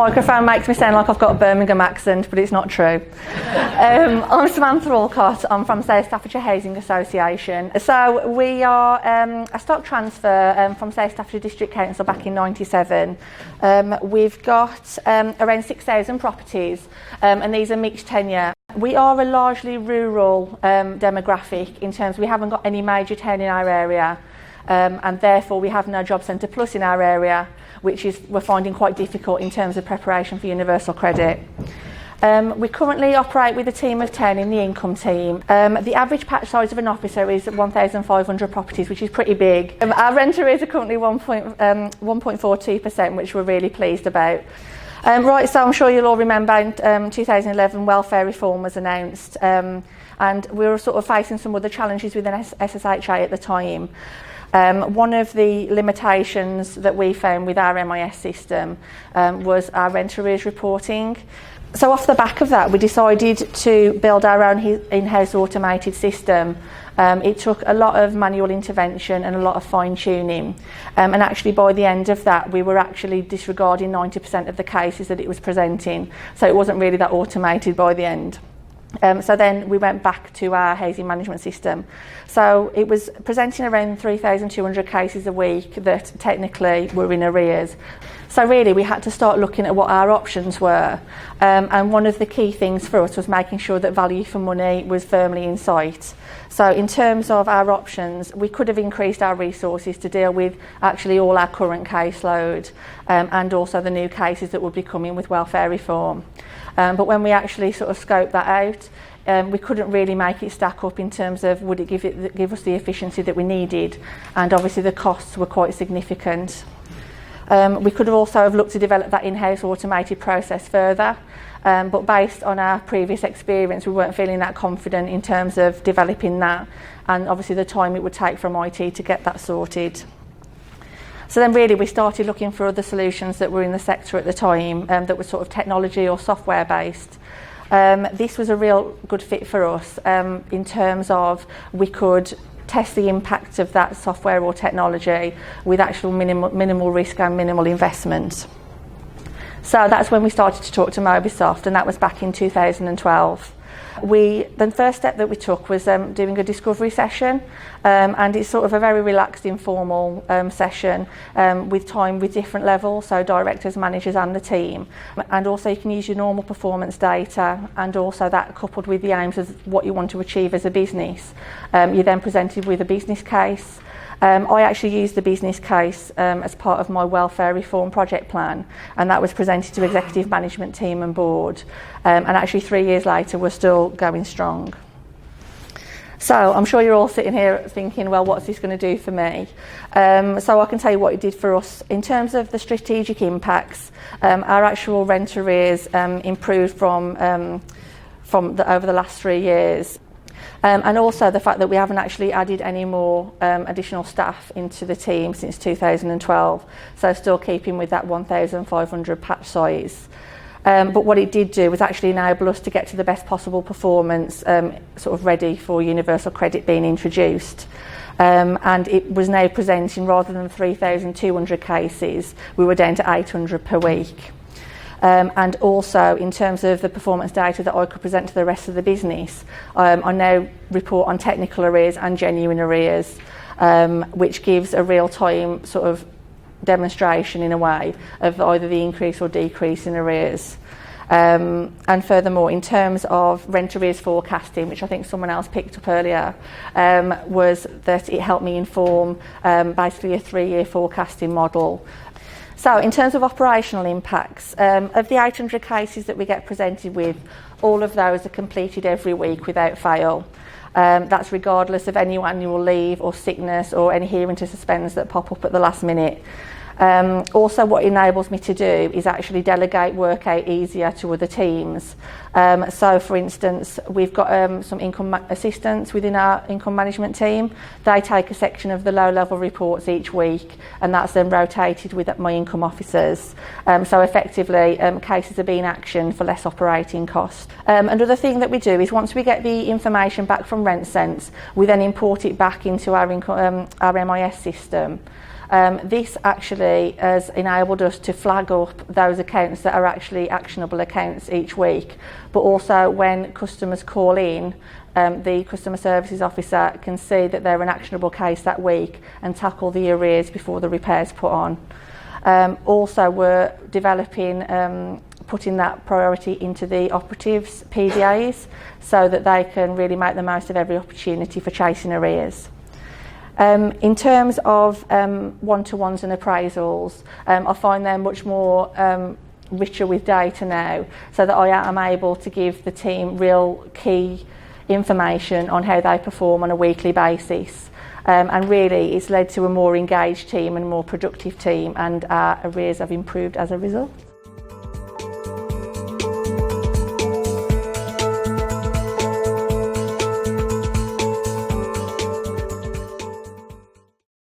microphone makes me sound like I've got a Birmingham accent, but it's not true. I'm Samantha Allcott. I'm from South Staffordshire Housing Association. So we are a stock transfer from South Staffordshire District Council back in '97. We've got around 6,000 properties, and these are mixed tenure. We are a largely rural demographic in terms we haven't got any major town in our area, and therefore we have no job centre plus in our area, which is we're finding quite difficult in terms of preparation for universal credit. We currently operate with a team of 10 in the income team. The average patch size of an officer is 1,500 properties, which is pretty big. Our rent arrears are currently 1.42%, which we're really pleased about. Right, so I'm sure you'll all remember in 2011 welfare reform was announced, and we were sort of facing some other challenges within SSHA at the time. One of the limitations that we found with our MIS system was our rent arrears reporting. So off the back of that, we decided to build our own in-house automated system. It took a lot of manual intervention and a lot of fine-tuning. And actually by the end of that, we were actually disregarding 90% of the cases that it was presenting. So it wasn't really that automated by the end. So then we went back to our housing management system. So it was presenting around 3,200 cases a week that technically were in arrears. So really we had to start looking at what our options were. And one of the key things for us was making sure that value for money was firmly in sight. So in terms of our options, we could have increased our resources to deal with actually all our current caseload and also the new cases that would be coming with welfare reform. But when we actually sort of scoped that out, we couldn't really make it stack up in terms of would it give us the efficiency that we needed, and obviously the costs were quite significant. We could have also have looked to develop that in-house automated process further, but based on our previous experience we weren't feeling that confident in terms of developing that, and obviously the time it would take from IT to get that sorted. So then really we started looking for other solutions that were in the sector at the time that were sort of technology or software based. This was a real good fit for us in terms of we could test the impact of that software or technology with actual minimal risk and minimal investment. So that's when we started to talk to Mobysoft, and that was back in 2012. The first step that we took was doing a discovery session, and it's sort of a very relaxed, informal session with time with different levels, so directors, managers and the team. And also you can use your normal performance data, and also that coupled with the aims of what you want to achieve as a business. You're then presented with a business case. I actually used the business case as part of my welfare reform project plan, and that was presented to executive management team and board, and actually 3 years later we're still going strong. So I'm sure you're all sitting here thinking, well, what's this going to do for me? So I can tell you what it did for us. In terms of the strategic impacts, our actual rent arrears improved from over the last 3 years. And also the fact that we haven't actually added any more additional staff into the team since 2012, so still keeping with that 1,500 patch size. But what it did do was actually enable us to get to the best possible performance, sort of ready for universal credit being introduced. And it was now presenting, rather than 3,200 cases, we were down to 800 per week. And also in terms of the performance data that I could present to the rest of the business, I now report on technical arrears and genuine arrears, which gives a real-time sort of demonstration in a way of either the increase or decrease in arrears. And furthermore, in terms of rent arrears forecasting, which I think someone else picked up earlier, was that it helped me inform basically a 3-year forecasting model. So in terms of operational impacts, of the 800 cases that we get presented with, all of those are completed every week without fail. That's regardless of any annual leave or sickness or any hearing to suspends that pop up at the last minute. Also, what it enables me to do is actually delegate work out easier to other teams. So, for instance, we've got some income assistants within our income management team. They take a section of the low-level reports each week, and that's then rotated with my income officers. So, effectively, cases are being actioned for less operating cost. Another thing that we do is once we get the information back from RentSense, we then import it back into our MIS system. This actually has enabled us to flag up those accounts that are actually actionable accounts each week, but also when customers call in, the customer services officer can see that they're an actionable case that week and tackle the arrears before the repair's put on. Also, we're developing, putting that priority into the operatives' PDAs so that they can really make the most of every opportunity for chasing arrears. In terms of one-to-ones and appraisals, I find them much more richer with data now, so that I am able to give the team real key information on how they perform on a weekly basis. And really it's led to a more engaged team and a more productive team, and our arrears have improved as a result.